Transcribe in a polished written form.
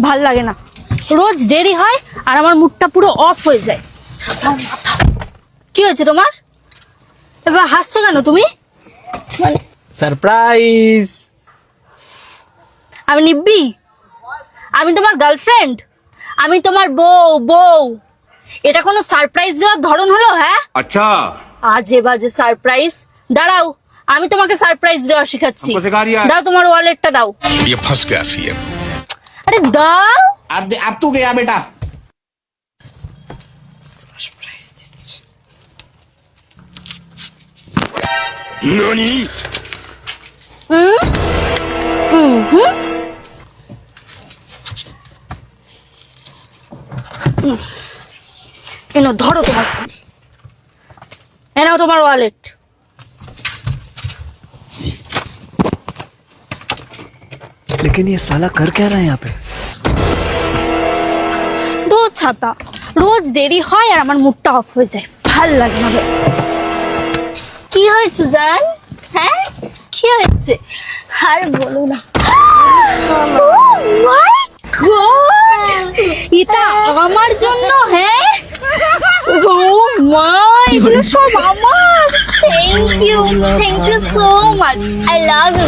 ভাল লাগে না, রোজ দেরি হয় আর আমার মুডটা পুরো অফ হয়ে যায়। কি হয়েছে তোমার? এবার হাসছো কেন তুমি? মানে সারপ্রাইজ। আমি নিব্বি? আমি তোমার গার্লফ্রেন্ড? আমি তোমার বউ। এটা কোনো সারপ্রাইজ দেওয়ার ধরন হলো? হ্যাঁ, अच्छा আজে বাজে সারপ্রাইজ। দাঁড়াও, আমি তোমাকে সারপ্রাইজ দেওয়া শিখাচ্ছি। हमको सिखा रही है। দাও তোমার ওয়ালেটটা দাও। ये फंस गया सीएम। আরে দাও। अब तू गया बेटा। नानी এনো ধরো তোমার ফোন, এনাও তোমার ওয়ালেট। लेकिन ये साला कर क्या रहा है यहाँ पे? দো ছাতা, রোজ দেরি হয় আর আমার মুডটা অফ হয়ে যায়, ভাল লাগে না। কি হয়েছে জান? হ্যাঁ, কি হয়েছে? আর বলো না। মাই গড, এটা আমার জন্য? হ্যাঁ, ও মাই, এগুলো সব আমার। Thank you so much, I love you.